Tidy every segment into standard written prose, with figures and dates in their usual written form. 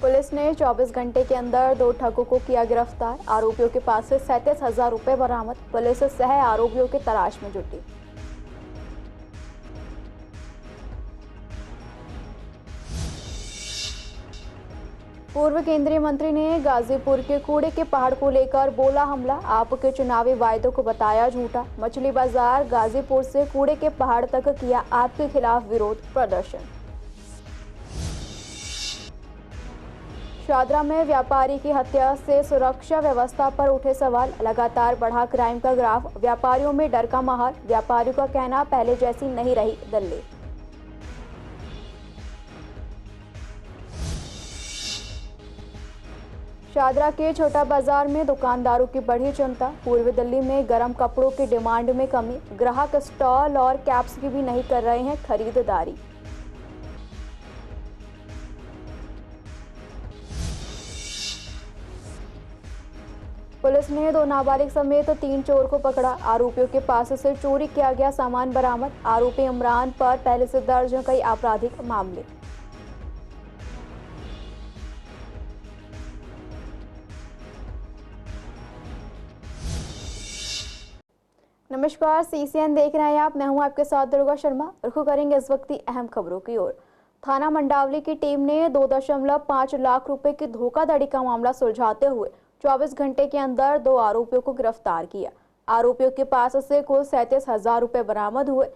Police ने 24 घंटे के अंदर 2 ठगों को किया गिरफ्तार। आरोपियों के पास से 37,000 रुपए बरामद। पुलिस सह आरोपियों की तलाश में जुटी। पूर्व केंद्रीय मंत्री ने गाजीपुर के कूड़े के पहाड़ को लेकर बोला हमला। आपके चुनावी वायदों को बताया झूठा। मछली बाजार गाजीपुर से कूड़े के पहाड़ तक किया आपके खिलाफ विरोध प्रदर्शन। शादरा में व्यापारी की हत्या से सुरक्षा व्यवस्था पर उठे सवाल। लगातार बढ़ा क्राइम का ग्राफ। व्यापारियों में डर का माहौल। व्यापारियों का कहना पहले जैसी नहीं रही दिल्ली। शादरा के छोटा बाजार में दुकानदारों की बढ़ी चिंता। पूर्वी दिल्ली में गर्म कपड़ों की डिमांड में कमी। ग्राहक स्टॉल और कैप्स की भी नहीं कर रहे हैं खरीदारी। पुलिस ने 2 नाबालिग समेत 3 चोर को पकड़ा। आरोपियों के पास से चोरी किया गया सामान बरामद। आरोपी इमरान पर पहले से दर्ज हैं कई आपराधिक मामले। नमस्कार, सीसीएन देख रहे हैं आप। मैं हूं आपके साथ दुर्गा शर्मा। रुखो करेंगे इस वक्त की अहम खबरों की ओर। थाना मंडावली की टीम ने 2.5 लाख रुपए की धोखाधड़ी का मामला सुलझाते हुए 24 घंटे के अंदर 2 आरोपियों को गिरफ्तार किया। आरोपियों के पास से कुल 37,000 रुपए बरामद हुए।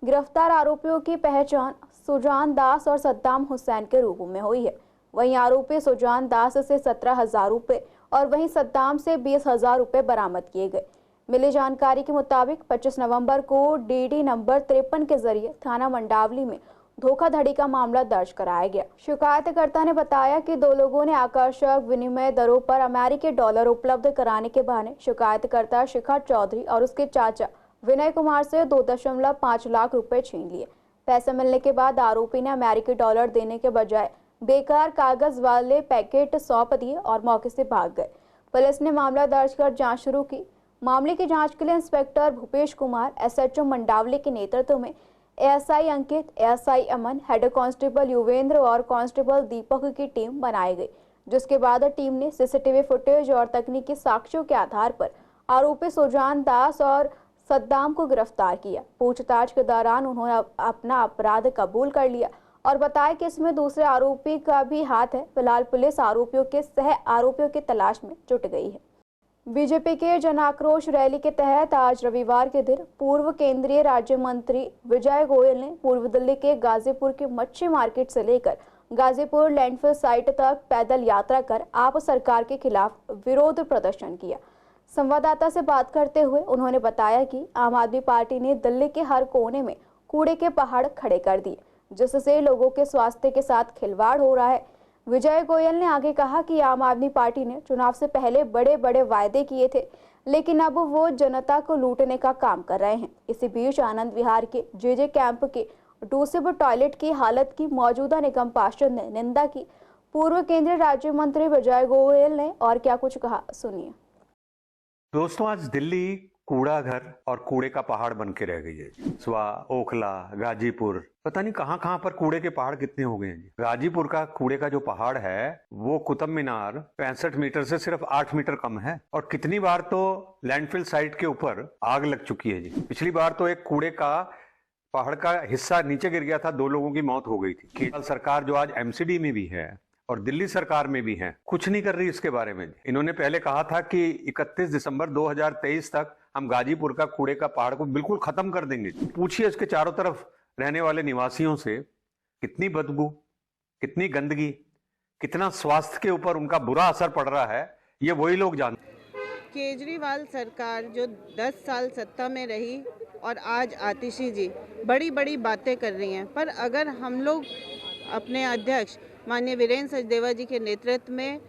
गिरफ्तार आरोपियों की पहचान सुजान दास और सद्दाम हुसैन के रूप में हुई है। वहीं आरोपी सुजान दास से 17,000 रुपए और वहीं सद्दाम से 20,000 रुपए बरामद किए गए। मिली जानकारी के मुताबिक 25 नवंबर को डीडी नंबर 53 के जरिए थाना मंडावली में धोखाधड़ी का मामला दर्ज कराया गया। शिकायतकर्ता ने बताया कि 2 लोगों ने आकर्षक विनिमय दरों पर अमेरिकी डॉलर उपलब्ध कराने के बहाने शिकायतकर्ता शिखा चौधरी और उसके चाचा विनय कुमार से 2.5 लाख रुपए छीन लिए। पैसे मिलने के बाद आरोपी ने अमेरिकी डॉलर देने के बजाय बेकार कागज वाले पैकेट सौंप दिए और मौके से भाग गए। पुलिस ने मामला दर्ज कर जाँच शुरू की। मामले की जांच के लिए इंस्पेक्टर भूपेश कुमार, एसएचओ मंडावली के नेतृत्व में एएसआई अंकित, एएसआई अमन, हेड कांस्टेबल युवेंद्र और कांस्टेबल दीपक की टीम बनाई गई। जिसके बाद टीम ने सीसीटीवी फुटेज और तकनीकी साक्ष्यों के आधार पर आरोपी सुजान दास और सद्दाम को गिरफ्तार किया। पूछताछ के दौरान उन्होंने अपना अपराध कबूल कर लिया और बताया कि इसमें दूसरे आरोपी का भी हाथ है। फिलहाल पुलिस आरोपियों के सह आरोपियों की तलाश में जुट गई है। बीजेपी के जन आक्रोश रैली के तहत आज रविवार के दिन पूर्व केंद्रीय राज्य मंत्री विजय गोयल ने पूर्व दिल्ली के गाजीपुर के मच्छी मार्केट से लेकर गाजीपुर लैंडफिल साइट तक पैदल यात्रा कर आप सरकार के खिलाफ विरोध प्रदर्शन किया। संवाददाता से बात करते हुए उन्होंने बताया कि आम आदमी पार्टी ने दिल्ली के हर कोने में कूड़े के पहाड़ खड़े कर दिए, जिससे लोगों के स्वास्थ्य के साथ खिलवाड़ हो रहा है। विजय गोयल ने आगे कहा कि आम आदमी पार्टी ने चुनाव से पहले बड़े बड़े वायदे किए थे, लेकिन अब वो जनता को लूटने का काम कर रहे हैं। इसी बीच आनंद विहार के जेजे कैंप के डूसिब टॉयलेट की हालत की मौजूदा निगम पार्षद ने निंदा की। पूर्व केंद्रीय राज्य मंत्री विजय गोयल ने और क्या कुछ कहा, सुनिए। दोस्तों, आज दिल्ली कूड़ा घर और कूड़े का पहाड़ बन के रह गई है। सुबह ओखला, गाजीपुर, पता नहीं कहां कहां पर कूड़े के पहाड़ कितने हो गए हैं जी। गाजीपुर का कूड़े का जो पहाड़ है वो कुतुब मीनार 65 मीटर से सिर्फ 8 मीटर कम है। और कितनी बार तो लैंडफिल साइट के ऊपर आग लग चुकी है जी। पिछली बार तो एक कूड़े का पहाड़ का हिस्सा नीचे गिर गया था, 2 लोगों की मौत हो गई थी। केरल सरकार जो आज एमसीडी में भी है और दिल्ली सरकार में भी है, कुछ नहीं कर रही इसके बारे में। इन्होंने पहले कहा था कि 31 दिसंबर 2023 तक हम गाजीपुर का कूड़े का पहाड़ को बिल्कुल खत्म कर देंगे। पूछिए इसके चारों तरफ रहने वाले निवासियों से, कितनी बदबू, कितनी गंदगी, कितना स्वास्थ्य के ऊपर उनका बुरा असर पड़ रहा है, ये वही लोग जानते हैं। केजरीवाल सरकार जो 10 साल सत्ता में रही और आज आतिशी जी बड़ी बड़ी बातें कर रही हैं, पर अगर हम लोग अपने अध्यक्ष माननीय वीरेंद्र सचदेवा जी के नेतृत्व में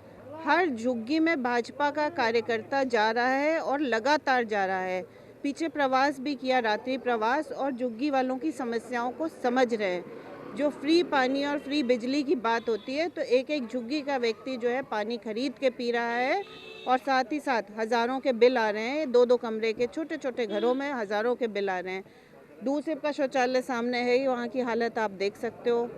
हर झुग्गी में भाजपा का कार्यकर्ता जा रहा है और लगातार जा रहा है। पीछे प्रवास भी किया, रात्रि प्रवास, और झुग्गी वालों की समस्याओं को समझ रहे हैं। जो फ्री पानी और फ्री बिजली की बात होती है तो एक एक झुग्गी का व्यक्ति जो है पानी खरीद के पी रहा है और साथ ही साथ हज़ारों के बिल आ रहे हैं। 2-2 कमरे के छोटे छोटे घरों में हज़ारों के बिल आ रहे हैं। दूसरे का शौचालय सामने है ही, वहाँ की हालत आप देख सकते हो।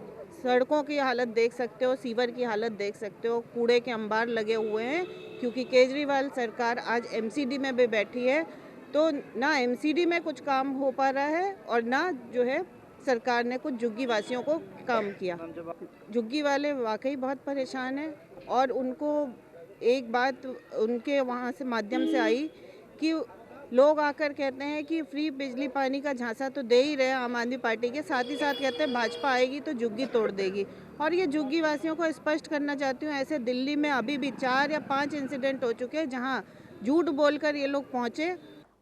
सड़कों की हालत देख सकते हो, सीवर की हालत देख सकते हो, कूड़े के अंबार लगे हुए हैं, क्योंकि केजरीवाल सरकार आज एमसीडी में भी बैठी है, तो ना एमसीडी में कुछ काम हो पा रहा है और ना जो है सरकार ने कुछ झुग्गी वासियों को काम किया। झुग्गी वाले वाकई बहुत परेशान हैं और उनको एक बात उनके वहाँ से माध्यम से आई कि लोग आकर कहते हैं कि फ्री बिजली पानी का झांसा तो दे ही रहे आम आदमी पार्टी के, साथ ही साथ कहते हैं भाजपा आएगी तो झुग्गी तोड़ देगी। और ये झुग्गी वासियों को स्पष्ट करना चाहती हूँ, ऐसे दिल्ली में अभी भी 4 या 5 इंसिडेंट हो चुके हैं जहाँ झूठ बोलकर ये लोग पहुँचे।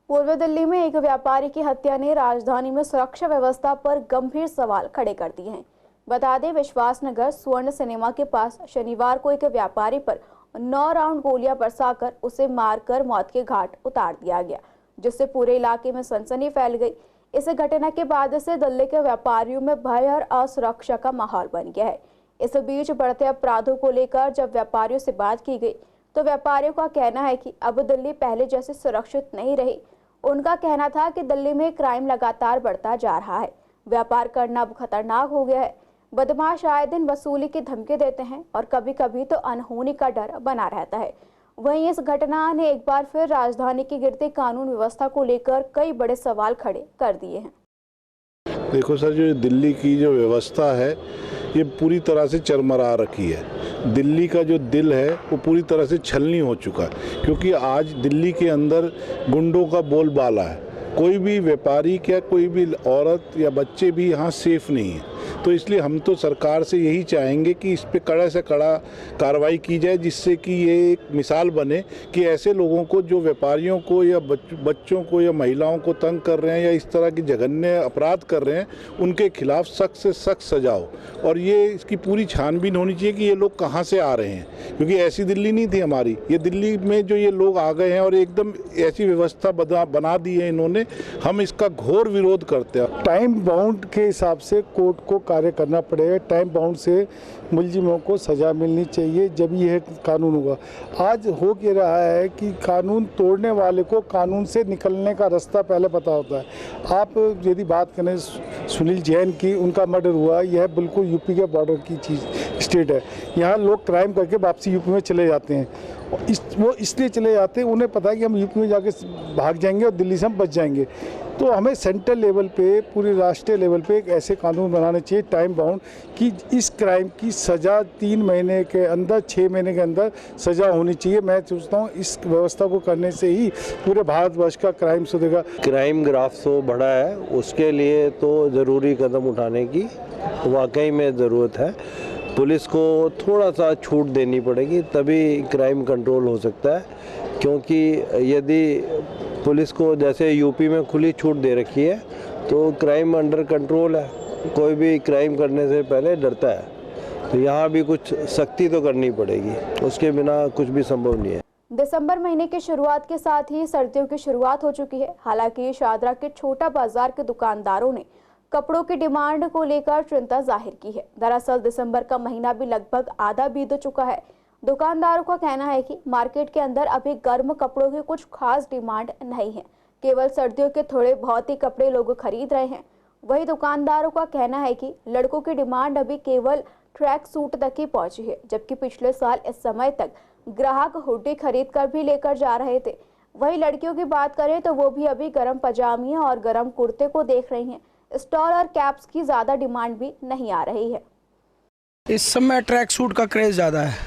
पूर्व दिल्ली में एक व्यापारी की हत्या ने राजधानी में सुरक्षा व्यवस्था पर गंभीर सवाल खड़े कर दिए हैं। बता दें, विश्वास नगर स्वर्ण सिनेमा के पास शनिवार को एक व्यापारी पर 9 राउंड गोलियां बरसाकर उसे मारकर मौत के घाट उतार दिया गया, जिससे पूरे इलाके में सनसनी फैल गई। इस घटना के बाद से दिल्ली के व्यापारियों में भय और असुरक्षा का माहौल बन गया है। इस बीच बढ़ते अपराधों को लेकर जब व्यापारियों से बात की गई तो व्यापारियों का कहना है कि अब दिल्ली पहले जैसे सुरक्षित नहीं रही। उनका कहना था कि दिल्ली में क्राइम लगातार बढ़ता जा रहा है, व्यापार करना अब खतरनाक हो गया है। बदमाश आए दिन वसूली की धमकी देते हैं और कभी कभी तो अनहोनी का डर बना रहता है। वहीं इस घटना ने एक बार फिर राजधानी की गिरती कानून व्यवस्था को लेकर कई बड़े सवाल खड़े कर दिए हैं। देखो सर, जो दिल्ली की जो व्यवस्था है ये पूरी तरह से चरमरा रखी है। दिल्ली का जो दिल है वो पूरी तरह से छलनी हो चुका है, क्योंकि आज दिल्ली के अंदर गुंडों का बोलबाला है। कोई भी व्यापारी क्या कोई भी औरत या बच्चे भी यहाँ सेफ नहीं है। तो इसलिए हम तो सरकार से यही चाहेंगे कि इस पे कड़ा से कड़ा कार्रवाई की जाए, जिससे कि ये एक मिसाल बने कि ऐसे लोगों को जो व्यापारियों को या बच्चों को या महिलाओं को तंग कर रहे हैं या इस तरह की जघन्य अपराध कर रहे हैं, उनके खिलाफ सख्त से सख्त सजा हो। और ये इसकी पूरी छानबीन होनी चाहिए कि ये लोग कहाँ से आ रहे हैं, क्योंकि ऐसी दिल्ली नहीं थी हमारी। ये दिल्ली में जो ये लोग आ गए हैं और एकदम ऐसी व्यवस्था बना दी है इन्होंने, हम इसका घोर विरोध करते हैं। टाइम बाउंड के हिसाब से कोर्ट को कार्य करना पड़ेगा। टाइम बाउंड से मुलजिमों को सज़ा मिलनी चाहिए, जब यह कानून होगा। आज हो क्या रहा है कि कानून तोड़ने वाले को कानून से निकलने का रास्ता पहले पता होता है। आप यदि बात करें सुनील जैन की, उनका मर्डर हुआ, यह बिल्कुल यूपी के बॉर्डर की चीज़ स्टेट है। यहाँ लोग क्राइम करके वापसी यूपी में चले जाते हैं। वो इसलिए चले जाते हैं, उन्हें पता है कि हम यूपी में जाके भाग जाएंगे और दिल्ली से हम बच जाएंगे। तो हमें सेंट्रल लेवल पे, पूरे राष्ट्रीय लेवल पे एक ऐसे कानून बनाने चाहिए टाइम बाउंड कि इस क्राइम की सज़ा 3 महीने के अंदर, 6 महीने के अंदर सज़ा होनी चाहिए। मैं सोचता हूँ इस व्यवस्था को करने से ही पूरे भारतवर्ष का क्राइम सुधरेगा। क्राइम ग्राफ तो बढ़ा है, उसके लिए तो ज़रूरी कदम उठाने की वाकई में ज़रूरत है। पुलिस को थोड़ा सा छूट देनी पड़ेगी, तभी क्राइम कंट्रोल हो सकता है। क्योंकि यदि पुलिस को जैसे यूपी में खुली छूट दे रखी है तो क्राइम अंडर कंट्रोल है, कोई भी क्राइम करने से पहले डरता है। तो यहाँ भी कुछ सख्ती तो करनी पड़ेगी, उसके बिना कुछ भी संभव नहीं है। दिसंबर महीने की शुरुआत के साथ ही सर्दियों की शुरुआत हो चुकी है। हालांकि शादरा के छोटा बाजार के दुकानदारों ने कपड़ों की डिमांड को लेकर चिंता जाहिर की है। दरअसल दिसंबर का महीना भी लगभग आधा बीत चुका है। दुकानदारों का कहना है कि मार्केट के अंदर अभी गर्म कपड़ों की कुछ खास डिमांड नहीं है, केवल सर्दियों के थोड़े बहुत ही कपड़े लोग खरीद रहे हैं। वही दुकानदारों का कहना है कि लड़कों की डिमांड अभी केवल ट्रैक सूट तक ही पहुंची है, जबकि पिछले साल इस समय तक ग्राहक हुडी खरीद कर भी लेकर जा रहे थे। वही लड़कियों की बात करें तो वो भी अभी गर्म पजामी और गर्म कुर्ते को देख रही हैं। स्टॉल और कैप्स की ज्यादा डिमांड भी नहीं आ रही है। इस समय ट्रैक सूट का क्रेज़ ज़्यादा है।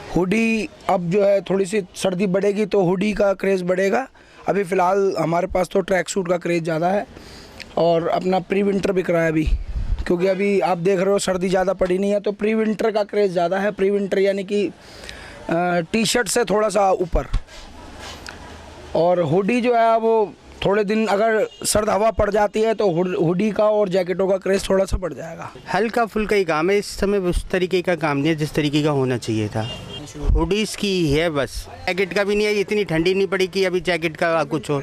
हुडी अब जो है थोड़ी सी सर्दी बढ़ेगी तो हुडी का क्रेज़ बढ़ेगा। अभी फ़िलहाल हमारे पास तो ट्रैक सूट का क्रेज़ ज़्यादा है और अपना प्री विंटर बिक रहा है अभी, क्योंकि अभी आप देख रहे हो सर्दी ज़्यादा पड़ी नहीं है, तो प्री विंटर का क्रेज़ ज़्यादा है। प्री विंटर यानी कि टी शर्ट से थोड़ा सा ऊपर। और हुडी जो है वो थोड़े दिन अगर सर्द हवा पड़ जाती है तो हुडी का और जैकेटों का क्रेज़ थोड़ा सा बढ़ जाएगा। हल्का फुल्का ही काम है, इस समय उस तरीके का काम नहीं है जिस तरीके का होना चाहिए था। हुडीज़ की है बस, जैकेट का भी नहीं है। इतनी ठंडी नहीं पड़ी कि अभी जैकेट का कुछ हो,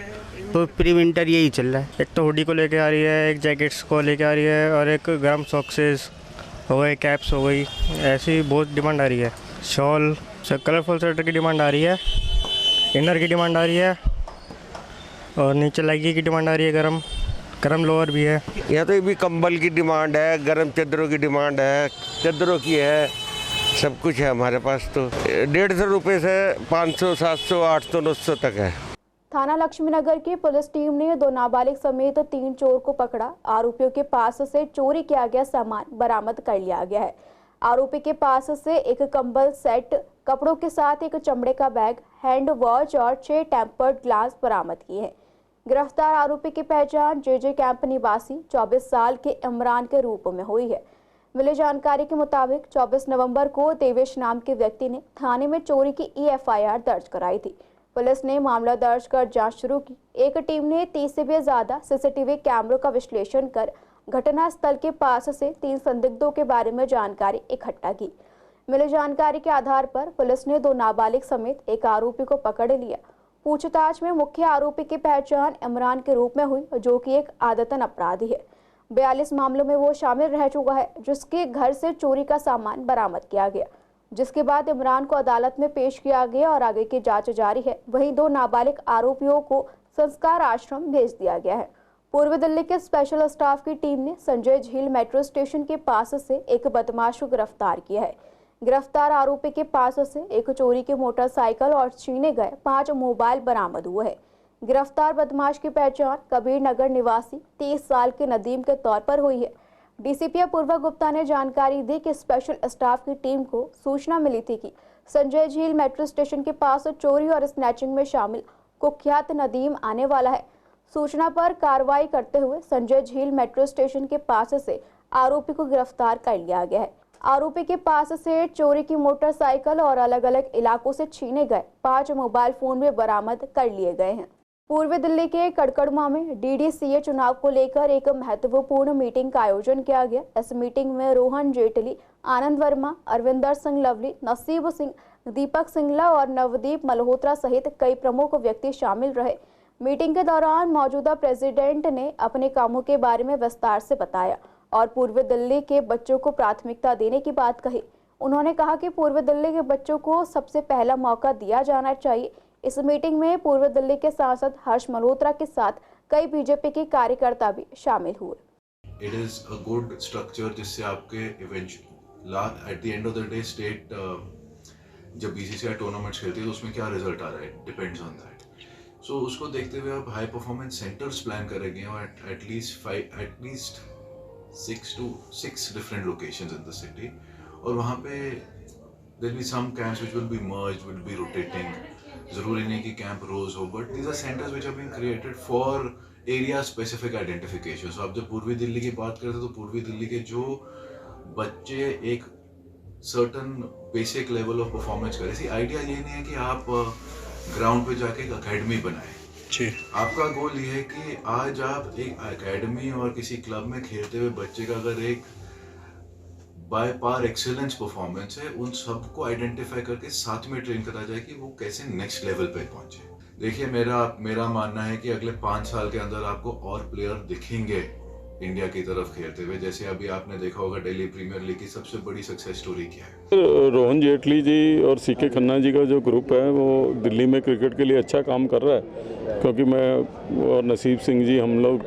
तो प्री विंटर यही चल रहा है। एक तो हुडी को लेके आ रही है, एक जैकेट्स को लेके आ रही है, और एक गर्म सॉक्सेस हो गए, कैप्स हो गई, ऐसी बहुत डिमांड आ रही है। शॉल, कलरफुल स्वेटर की डिमांड आ रही है, इनर की डिमांड आ रही है, और नीचे लेगी की डिमांड आ रही है, गर्म गर्म लोअर भी है। यहाँ तो भी कंबल की डिमांड है, गर्म चादरों की डिमांड है, चादरों की है, सब कुछ है हमारे पास। तो 150 रुपये से 500, 700, 800, 900 तक है। थाना लक्ष्मीनगर की पुलिस टीम ने 2 नाबालिग समेत 3 चोर को पकड़ा। आरोपियों के पास से चोरी किया गया सामान बरामद कर लिया गया है। आरोपी के पास से एक कंबल सेट, कपड़ों के साथ एक चमड़े का बैग, हैंड वॉच और 6 टेम्पर्ड ग्लास बरामद किए हैं। गिरफ्तार आरोपी की पहचान जेजे कैंप निवासी 24 साल के इमरान के रूप में हुई है। मिली जानकारी के मुताबिक 24 नवंबर को देवेश नाम के व्यक्ति ने थाने में चोरी की EFIR दर्ज कराई थी। पुलिस ने मामला दर्ज कर जांच शुरू की। एक टीम ने 30 से भी ज्यादा CCTV कैमरों का विश्लेषण कर घटना स्थल के पास से 3 संदिग्धों के बारे में जानकारी इकट्ठा की। मिली जानकारी के आधार पर पुलिस ने 2 नाबालिग समेत एक आरोपी को पकड़ लिया। पूछताछ में मुख्य आरोपी की पहचान इमरान के रूप में हुई, जो कि एक आदतन अपराधी है। 42 मामलों में वो शामिल रह चुका है, जिसके घर से चोरी का सामान बरामद किया गया, जिसके बाद इमरान को अदालत में पेश किया गया और आगे की जांच जारी है। वहीं 2 नाबालिग आरोपियों को संस्कार आश्रम भेज दिया गया है। पूर्वी दिल्ली के स्पेशल स्टाफ की टीम ने संजय झील मेट्रो स्टेशन के पास से एक बदमाश को गिरफ्तार किया है। गिरफ्तार आरोपी के पास से एक चोरी की मोटरसाइकिल और छीने गए 5 मोबाइल बरामद हुए हैं। गिरफ्तार बदमाश की पहचान कबीर नगर निवासी 30 साल के नदीम के तौर पर हुई है। DCP अपूर्वा गुप्ता ने जानकारी दी कि स्पेशल स्टाफ की टीम को सूचना मिली थी कि संजय झील मेट्रो स्टेशन के पास चोरी और स्नैचिंग में शामिल कुख्यात नदीम आने वाला है। सूचना पर कार्रवाई करते हुए संजय झील मेट्रो स्टेशन के पास से आरोपी को गिरफ्तार कर लिया गया है। आरोपी के पास से चोरी की मोटरसाइकिल और अलग अलग इलाकों से छीने गए 5 मोबाइल फोन भी बरामद कर लिए गए हैं। पूर्वी दिल्ली के कड़कड़मा में DDCA चुनाव को लेकर एक महत्वपूर्ण मीटिंग का आयोजन किया गया। इस मीटिंग में रोहन जेटली, आनंद वर्मा, अरविंदर सिंह लवली, नसीब सिंह, दीपक सिंगला और नवदीप मल्होत्रा सहित कई प्रमुख व्यक्ति शामिल रहे। मीटिंग के दौरान मौजूदा प्रेसिडेंट ने अपने कामों के बारे में विस्तार से बताया और पूर्वी दिल्ली के बच्चों को प्राथमिकता देने की बात कही। उन्होंने कहा कि पूर्वी दिल्ली के बच्चों को सबसे पहला मौका दिया जाना चाहिए। इस मीटिंग में पूर्वी दिल्ली के सांसद हर्ष मल्होत्रा के साथ कई BJP के कार्यकर्ता भी शामिल हुए। It is a good structure जिससे आपके at the end of the day state जब BCCI टूर्नामेंट्स खेलती है तो उसमें क्या रिजल्ट आ रहा है, डिपेंड्स ऑन दैट। सो उसको देखते हुए आप हाई परफॉर्मेंस सेंटर्स प्लान करेंगे और at least 6 different locations in the city, और वहाँ पे there will be some camps which will be merged, will be rotating. ज़रूरी नहीं कि कैंप रोज हो, but these are centers which have been created for area specific identification. So आप जब पूर्वी दिल्ली की बात करते हैं तो पूर्वी दिल्ली के जो बच्चे एक certain basic level of performance करें, इसी आइडिया ये नहीं है कि आप ग्राउंड पे जाके एक अकेडमी बनाएं। आपका गोल ये है कि आज आप एक एकेडमी और किसी क्लब में खेलते हुए बच्चे का अगर एक बाय पार एक्सेलेंस परफॉर्मेंस है, उन सबको आइडेंटिफाई करके साथ में ट्रेन करा जाए कि वो कैसे नेक्स्ट लेवल पे पहुंचे। देखिए मेरा मानना है कि अगले 5 साल के अंदर आपको और प्लेयर दिखेंगे इंडिया की तरफ खेलते हुए। जैसे अभी आपने देखा होगा दिल्ली प्रीमियर लीग की सबसे बड़ी सक्सेस स्टोरी क्या है। रोहन जेटली जी और CK खन्ना जी का जो ग्रुप है वो दिल्ली में क्रिकेट के लिए अच्छा काम कर रहा है, क्योंकि मैं और नसीब सिंह जी हम लोग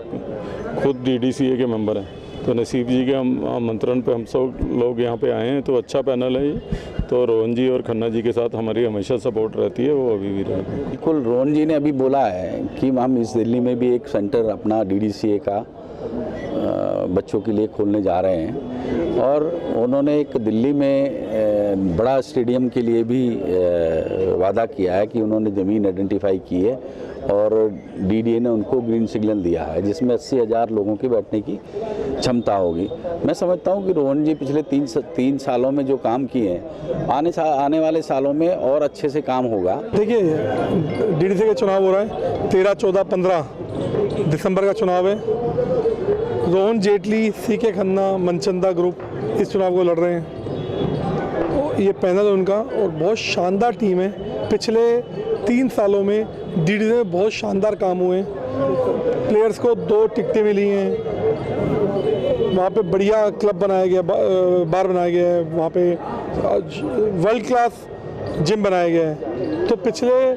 खुद DDCA के मेंबर हैं। तो नसीब जी के आमंत्रण पे हम सब लोग यहाँ पे आए हैं, तो अच्छा पैनल है ये। तो रोहन जी और खन्ना जी के साथ हमारी हमेशा सपोर्ट रहती है, वो अभी भी रहती है। बिल्कुल, रोहन जी ने अभी बोला है कि हम इस दिल्ली में भी एक सेंटर अपना DDCA का बच्चों के लिए खोलने जा रहे हैं, और उन्होंने एक दिल्ली में बड़ा स्टेडियम के लिए भी वादा किया है कि उन्होंने ज़मीन आइडेंटिफाई की है और DDA ने उनको ग्रीन सिग्नल दिया है, जिसमें 80,000 लोगों के बैठने की क्षमता होगी। मैं समझता हूं कि रोहन जी पिछले 3 सालों में जो काम किए हैं, आने वाले सालों में और अच्छे से काम होगा। देखिए, DDCA का चुनाव हो रहा है, 13, 14, 15 दिसंबर का चुनाव है। रोहन जेटली, CK खन्ना, मनचंदा ग्रुप इस चुनाव को लड़ रहे हैं। तो ये पैनल है उनका, और बहुत शानदार टीम है। पिछले 3 सालों में DDCA में बहुत शानदार काम हुए हैं। प्लेयर्स को 2 टिकटें मिली हैं, वहाँ पे बढ़िया क्लब बनाया गया, बार बनाया गया है, वहाँ पे वर्ल्ड क्लास जिम बनाया गया है। तो पिछले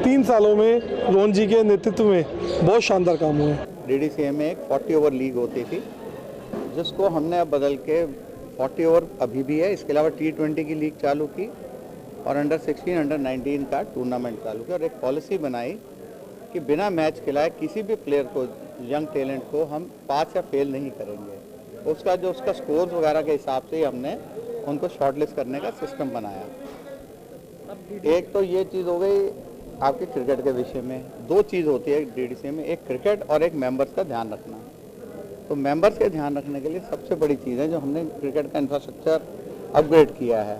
3 सालों में रोहन जी के नेतृत्व में बहुत शानदार काम हुए हैं। डीडीसीए में एक 40 ओवर लीग होती थी, जिसको हमने अब बदल के 40 ओवर अभी भी है, इसके अलावा T20 की लीग चालू की और अंडर 16, अंडर 19 का टूर्नामेंट चालू किया और एक पॉलिसी बनाई कि बिना मैच खिलाए किसी भी प्लेयर को, यंग टैलेंट को हम पास या फेल नहीं करेंगे। उसका स्कोर्स वगैरह के हिसाब से ही हमने उनको शॉर्टलिस्ट करने का सिस्टम बनाया। एक तो ये चीज़ हो गई आपके क्रिकेट के विषय में। दो चीज़ होती है डीडीसी में, एक क्रिकेट और एक मेंबर्स का ध्यान रखना। तो मेंबर्स के ध्यान रखने के लिए सबसे बड़ी चीज़ है जो हमने क्रिकेट का इंफ्रास्ट्रक्चर अपग्रेड किया है।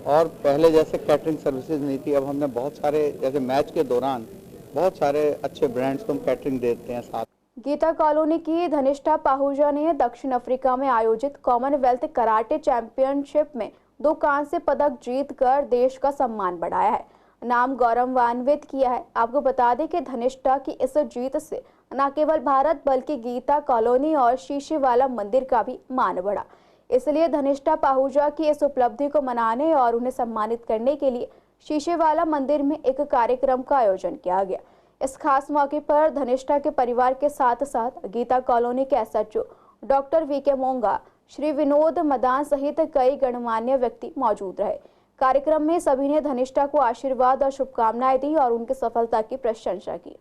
और पहले जैसे कैटरिंग सर्विसेज नहीं थी, अब हमने बहुत सारे, जैसे मैच के दौरान बहुत सारे अच्छे ब्रांड्स को हम कैटरिंग देते हैं साथ। गीता कॉलोनी की धनिष्ठा पाहुजा ने दक्षिण अफ्रीका में आयोजित कॉमनवेल्थ कराटे चैंपियनशिप में 2 कांस्य पदक जीतकर देश का सम्मान बढ़ाया है, नाम गौरवान्वित किया है। आपको बता दें कि धनिष्ठा की इस जीत से न केवल भारत बल्कि गीता कॉलोनी और शीशेवाला मंदिर का भी मान बढ़ा। इसलिए धनिष्ठा पाहुजा की इस उपलब्धि को मनाने और उन्हें सम्मानित करने के लिए शीशेवाला मंदिर में एक कार्यक्रम का आयोजन किया गया। इस खास मौके पर धनिष्ठा के परिवार के साथ साथ गीता कॉलोनी के SHO डॉक्टर VK मोंगा, श्री विनोद मदान सहित कई गणमान्य व्यक्ति मौजूद रहे। कार्यक्रम में सभी ने धनिष्ठा को आशीर्वाद और शुभकामनाएं दी और उनकी सफलता की प्रशंसा की।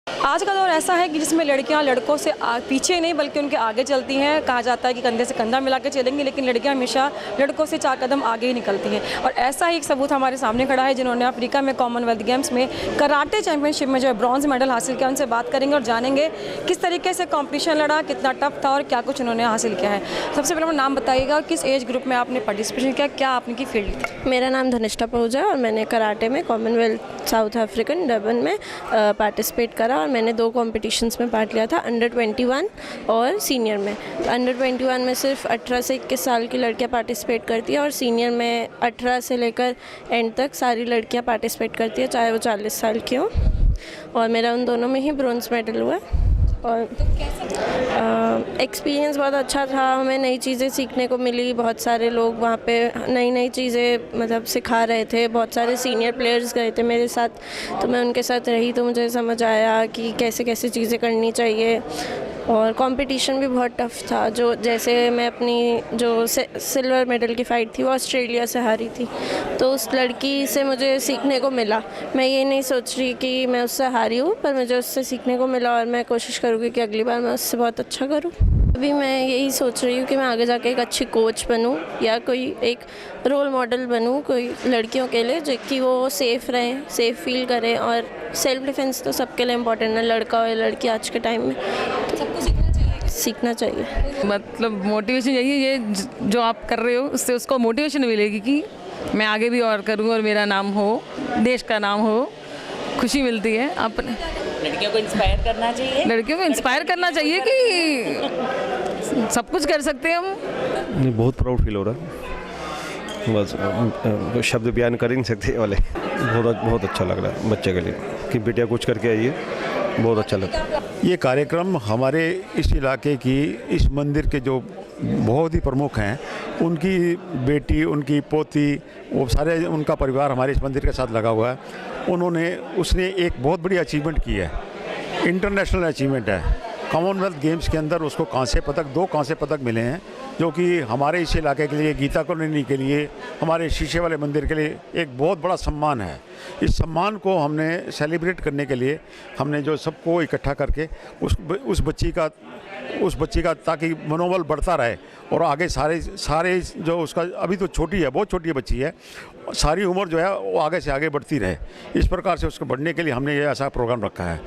आज का दौर ऐसा है कि जिसमें लड़कियां लड़कों से पीछे नहीं बल्कि उनके आगे चलती हैं। कहा जाता है कि कंधे से कंधा मिला के चलेंगी, लेकिन लड़कियां हमेशा लड़कों से 4 कदम आगे ही निकलती हैं। और ऐसा ही एक सबूत हमारे सामने खड़ा है जिन्होंने अफ्रीका में कॉमनवेल्थ गेम्स में कराटे चैंपियनशिप में जो है ब्रॉन्ज मेडल हासिल किया। उनसे बात करेंगे और जानेंगे किस तरीके से कॉम्पिटिशन लड़ा, कितना टफ था और क्या कुछ उन्होंने हासिल किया है। सबसे पहले नाम बताइएगा, किस एज ग्रुप में आपने पार्टिसिपेशन किया, क्या आपने की फील्ड थी? मेरा नाम धनिष्ठा पाहुजा है और मैंने कराटे में कॉमनवेल्थ साउथ अफ्रीकन डरबन में पार्टिसिपेट करा और मैंने 2 कॉम्पिटिशन्स में पार्ट लिया था, अंडर 21 और सीनियर में। अंडर 21 में सिर्फ 18 से 21 साल की लड़कियां पार्टिसिपेट करती है और सीनियर में 18 से लेकर एंड तक सारी लड़कियां पार्टिसिपेट करती है, चाहे वो 40 साल की हो। और मेरा उन दोनों में ही ब्रोंज मेडल हुआ। और एक्सपीरियंस बहुत अच्छा था, हमें नई चीज़ें सीखने को मिली। बहुत सारे लोग वहाँ पे नई नई चीज़ें मतलब सिखा रहे थे। बहुत सारे सीनियर प्लेयर्स गए थे मेरे साथ, तो मैं उनके साथ रही तो मुझे समझ आया कि कैसे कैसे चीज़ें करनी चाहिए। और कंपटीशन भी बहुत टफ था। जो जैसे मैं अपनी जो सिल्वर मेडल की फ़ाइट थी वो ऑस्ट्रेलिया से हारी थी, तो उस लड़की से मुझे सीखने को मिला। मैं ये नहीं सोच रही कि मैं उससे हारी हूँ, पर मुझे उससे सीखने को मिला और मैं कोशिश करूँगी कि अगली बार मैं उससे बहुत अच्छा करूँ। अभी मैं यही सोच रही हूँ कि मैं आगे जाके एक अच्छी कोच बनूँ या कोई एक रोल मॉडल बनूँ कोई लड़कियों के लिए, जो कि वो सेफ़ रहें, सेफ़ फील करें। और सेल्फ डिफेंस तो सबके लिए इम्पोर्टेंट है, लड़का हो या लड़की आज के टाइम में, तो सबको सीखना चाहिए। मतलब मोटिवेशन यही है, ये जो आप कर रहे हो उससे उसको मोटिवेशन मिलेगी कि मैं आगे भी और करूँ और मेरा नाम हो, देश का नाम हो, खुशी मिलती है। अपने लड़कियों को इंस्पायर करना चाहिए, लड़कियों को इंस्पायर करना चाहिए कि सब कुछ कर सकते हैं हम। बहुत प्राउड फील हो रहा है, बस शब्द बयान कर ही नहीं सकते वाले। बहुत अच्छा लग रहा है बच्चे के लिए कि बेटिया कुछ करके आई है, बहुत अच्छा लगा। ये कार्यक्रम हमारे इस इलाके की, इस मंदिर के जो बहुत ही प्रमुख हैं, उनकी बेटी, उनकी पोती, वो सारे उनका परिवार हमारे इस मंदिर के साथ लगा हुआ है। उसने एक बहुत बड़ी अचीवमेंट की है, इंटरनेशनल अचीवमेंट है। कॉमनवेल्थ गेम्स के अंदर उसको कांस्य पदक, 2 कांस्य पदक मिले हैं, जो कि हमारे इस इलाके के लिए, गीता कॉलोनी के लिए, हमारे शीशे वाले मंदिर के लिए एक बहुत बड़ा सम्मान है। इस सम्मान को हमने सेलिब्रेट करने के लिए हमने जो सबको इकट्ठा करके उस बच्ची का ताकि मनोबल बढ़ता रहे और आगे सारे जो उसका, अभी तो छोटी है, बहुत छोटी बच्ची है, सारी उम्र जो है वो आगे से आगे बढ़ती रहे। इस प्रकार से उसको बढ़ने के लिए हमने ये ऐसा प्रोग्राम रखा है।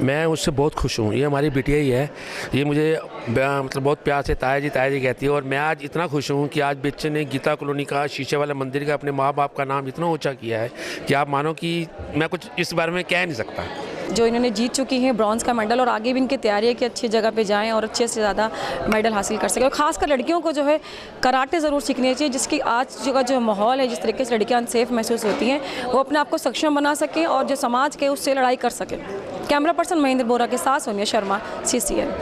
मैं उससे बहुत खुश हूँ। ये हमारी बिटिया ही है, ये मुझे मतलब बहुत प्यार से ताया जी कहती है। और मैं आज इतना खुश हूँ कि आज बच्चे ने गीता कॉलोनी का, शीशे वाला मंदिर का, अपने माँ बाप का नाम इतना ऊँचा किया है कि आप मानो कि मैं कुछ इस बारे में कह नहीं सकता। जो इन्होंने जीत चुकी हैं ब्रॉन्ज का मेडल, और आगे भी इनकी तैयारी है कि अच्छी जगह पे जाएं और अच्छे से ज़्यादा मेडल हासिल कर सकें। और ख़ासकर लड़कियों को जो है कराटे ज़रूर सीखनी चाहिए, जिसकी आज जो माहौल है, जिस तरीके से लड़कियां अनसेफ महसूस होती हैं, वो अपने आप को सक्षम बना सकें और जो समाज के उससे लड़ाई कर सकें। कैमरा पर्सन महेंद्र बोरा के साथ सोनिया शर्मा, CCN।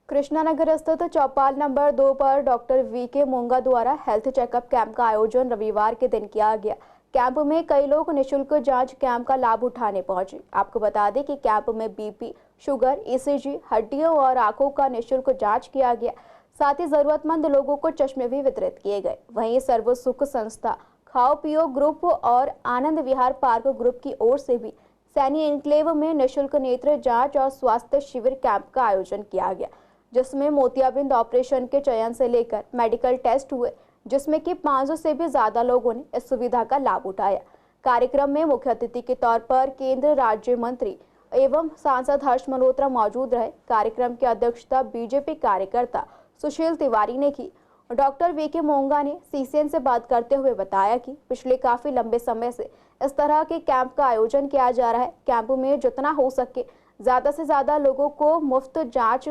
कृष्णानगर स्थित चौपाल नंबर 2 पर डॉक्टर VK मोंगा द्वारा हेल्थ चेकअप कैंप का आयोजन रविवार के दिन किया गया। कैंप में कई लोग निःशुल्क जांच कैंप का लाभ उठाने पहुंचे। आपको बता दें कि कैंप में BP, शुगर, ECG, हड्डियों और आंखों का निःशुल्क जांच किया गया। साथ ही जरूरतमंद लोगों को चश्मे भी वितरित किए गए। वहीं सर्व सुख संस्था, खाओ पियो ग्रुप और आनंद विहार पार्क ग्रुप की ओर से भी सैनी एन्क्लेव में निःशुल्क नेत्र जांच और स्वास्थ्य शिविर कैंप का आयोजन किया गया, जिसमें मोतियाबिंद ऑपरेशन के चयन से लेकर मेडिकल टेस्ट हुए, जिसमें कि 500 से भी ज्यादा लोगों ने इस सुविधा का लाभ उठाया। कार्यक्रम में मुख्य अतिथि के तौर पर केंद्र राज्य मंत्री एवं सांसद हर्ष मल्होत्रा मौजूद रहे। कार्यक्रम की अध्यक्षता बीजेपी कार्यकर्ता सुशील तिवारी ने की। डॉक्टर वीके मोंगा ने CCN से बात करते हुए बताया कि पिछले काफी लंबे समय से इस तरह के कैंप का आयोजन किया जा रहा है। कैंप में जितना हो सके ज्यादा से ज्यादा लोगों को मुफ्त जांच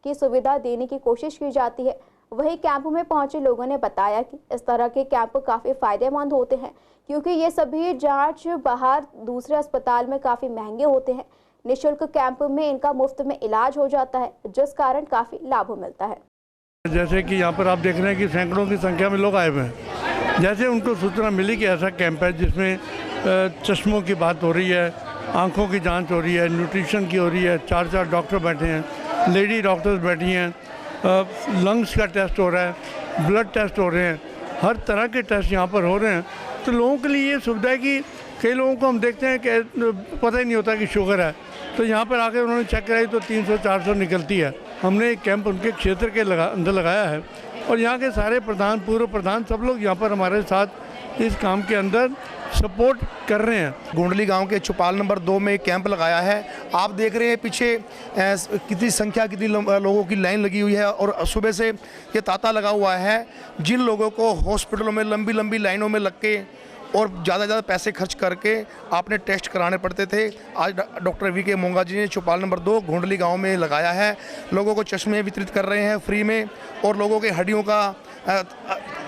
की सुविधा देने की कोशिश की जाती है। वहीं कैंप में पहुंचे लोगों ने बताया कि इस तरह के कैंप काफी फायदेमंद होते हैं, क्योंकि ये सभी जांच बाहर दूसरे अस्पताल में काफी महंगे होते हैं। निःशुल्क कैंप में इनका मुफ्त में इलाज हो जाता है, जिस कारण काफी लाभ मिलता है। जैसे कि यहाँ पर आप देख रहे हैं कि सैकड़ों की संख्या में लोग आए हुए हैं। जैसे उनको सूचना मिली कि ऐसा कैंप है जिसमें चश्मों की बात हो रही है, आंखों की जांच हो रही है, न्यूट्रिशन की हो रही है, 4 डॉक्टर बैठे हैं, लेडी डॉक्टर्स बैठी हैं, लंग्स का टेस्ट हो रहा है, ब्लड टेस्ट हो रहे हैं, हर तरह के टेस्ट यहाँ पर हो रहे हैं। तो लोगों के लिए ये सुविधा है कि कई लोगों को हम देखते हैं कि पता ही नहीं होता कि शुगर है, तो यहाँ पर आकर उन्होंने चेक कराई तो 300-400 निकलती है। हमने एक कैंप उनके क्षेत्र के अंदर लगाया है और यहाँ के सारे प्रधान, पूर्व प्रधान, सब लोग यहाँ पर हमारे साथ इस काम के अंदर सपोर्ट कर रहे हैं। गोंडली गांव के चौपाल नंबर 2 में एक कैंप लगाया है। आप देख रहे हैं पीछे कितनी संख्या, कितनी लोगों की लाइन लगी हुई है और सुबह से ये तांता लगा हुआ है। जिन लोगों को हॉस्पिटलों में लंबी लंबी लाइनों में लग के और ज़्यादा पैसे खर्च करके आपने टेस्ट कराने पड़ते थे, आज डॉक्टर वीके मोंगा जी ने चौपाल नंबर 2 गोंडली गांव में लगाया है। लोगों को चश्मे वितरित कर रहे हैं फ्री में और लोगों के हड्डियों का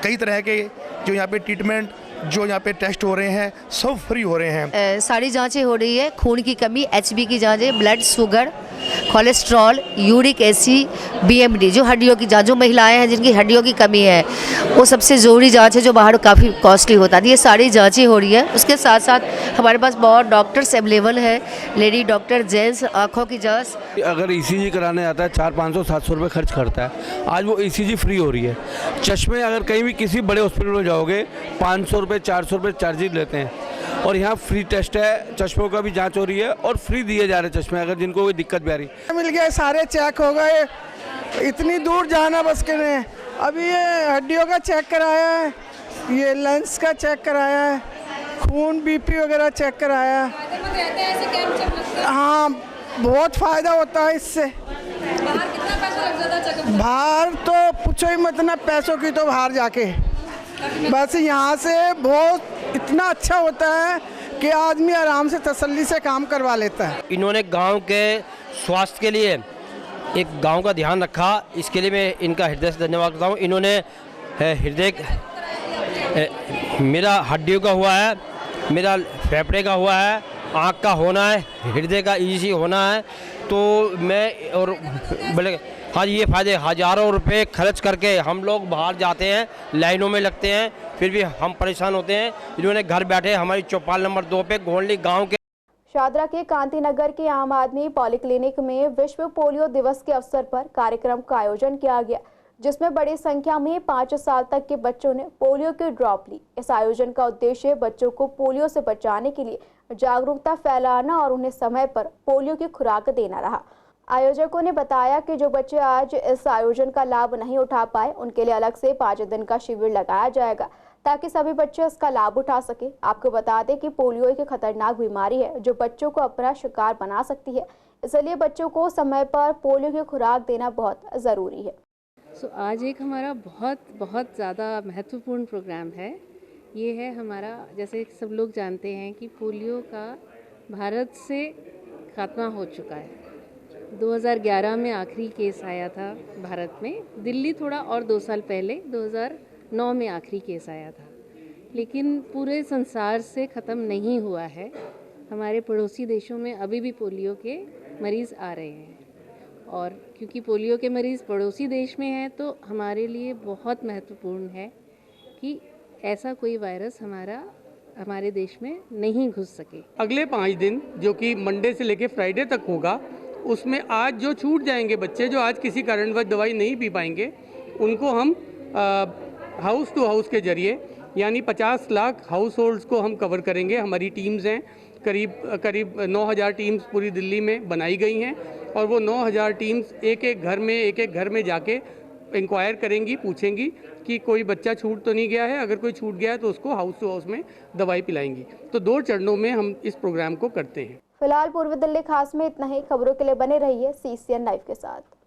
कई तरह के जो यहाँ पे ट्रीटमेंट, जो यहाँ पे टेस्ट हो रहे हैं, सब फ्री हो रहे हैं। सारी जांचें हो रही है, खून की कमी, HB की जांचें, blood sugar, cholesterol, uric acid, BMD, जो हड्डियों की जांच, जो महिलाएं हैं जिनकी हड्डियों की कमी है, वो सबसे ज़रूरी जांच है जो बाहर काफ़ी कॉस्टली होता है। ये सारी जांचें हो रही है। उसके साथ साथ हमारे पास बहुत डॉक्टर्स अवेलेबल है, लेडी डॉक्टर, जेंट्स, आँखों की जांच। अगर ECG कराने आता है 400-500-700 रुपये खर्च करता है, आज वो ECG फ्री हो रही है। चश्मे अगर कहीं भी किसी बड़े हॉस्पिटल में जाओगे 500 रुपये 400 रुपये चार्जेज लेते हैं और यहाँ फ्री टेस्ट है, चश्मों का भी जांच हो रही है और फ्री दिए जा रहे चश्मे अगर जिनको कोई दिक्कत भी आ रही। मिल गया, सारे चेक हो गए, इतनी दूर जाना बस के नहीं। अभी ये हड्डियों का चेक कराया है, ये लेंस का चेक कराया है, खून BP वगैरह चेक कराया है। हाँ, बहुत फ़ायदा होता है इससे। बाहर तो पूछो ही मत ना, पैसों की तो बाहर जाके, बस यहाँ से बहुत इतना अच्छा होता है कि आदमी आराम से तसल्ली से काम करवा लेता है। इन्होंने गांव के स्वास्थ्य के लिए एक गांव का ध्यान रखा, इसके लिए मैं इनका हृदय से धन्यवाद करता हूँ। इन्होंने हृदय, मेरा हड्डियों का हुआ है, मेरा फेफड़े का हुआ है, आँख का होना है, हृदय का ECG होना है, तो मैं और बोले हाँ, ये फ़ायदे हज़ारों रुपए खर्च करके हम लोग बाहर जाते हैं, लाइनों में लगते हैं, फिर भी हम परेशान होते हैं। इन्होंने घर बैठे हमारी चौपाल नंबर 2 पे गोंडली गांव के शादरा के कांतिनगर के आम आदमी पॉलीक्लिनिक में विश्व पोलियो दिवस के अवसर पर कार्यक्रम का आयोजन किया गया, जिसमें बड़ी संख्या में 5 साल तक के बच्चों ने पोलियो की ड्रॉप ली। इस आयोजन का उद्देश्य बच्चों को पोलियो से बचाने के लिए जागरूकता फैलाना और उन्हें समय पर पोलियो की खुराक देना रहा। आयोजकों ने बताया कि जो बच्चे आज इस आयोजन का लाभ नहीं उठा पाए, उनके लिए अलग से 5 दिन का शिविर लगाया जाएगा, ताकि सभी बच्चे इसका लाभ उठा सके। आपको बता दें कि पोलियो एक खतरनाक बीमारी है जो बच्चों को अपना शिकार बना सकती है, इसलिए बच्चों को समय पर पोलियो की खुराक देना बहुत ज़रूरी है। आज एक हमारा बहुत ज़्यादा महत्वपूर्ण प्रोग्राम है। ये है हमारा, जैसे सब लोग जानते हैं कि पोलियो का भारत से खात्मा हो चुका है। 2011 में आखिरी केस आया था भारत में, दिल्ली थोड़ा और 2 साल पहले 2009 में आखिरी केस आया था, लेकिन पूरे संसार से ख़त्म नहीं हुआ है। हमारे पड़ोसी देशों में अभी भी पोलियो के मरीज़ आ रहे हैं, और क्योंकि पोलियो के मरीज़ पड़ोसी देश में हैं, तो हमारे लिए बहुत महत्वपूर्ण है कि ऐसा कोई वायरस हमारे देश में नहीं घुस सके। अगले 5 दिन जो कि मंडे से लेकर फ्राइडे तक होगा, उसमें आज जो छूट जाएंगे बच्चे जो आज किसी कारणवश दवाई नहीं पी पाएंगे, उनको हम हाउस टू हाउस के जरिए यानी 50 लाख हाउस होल्ड्स को हम कवर करेंगे। हमारी टीम्स हैं, करीब 9000 टीम्स पूरी दिल्ली में बनाई गई हैं और वो 9000 टीम्स एक एक घर में जाके इंक्वायर करेंगी, पूछेंगी कि कोई बच्चा छूट तो नहीं गया है, अगर कोई छूट गया है तो उसको हाउस टू हाउस में दवाई पिलाएंगी। तो 2 चरणों में हम इस प्रोग्राम को करते हैं। फिलहाल पूर्वी दिल्ली खास में इतना ही। खबरों के लिए बने रहिए CCN लाइव के साथ।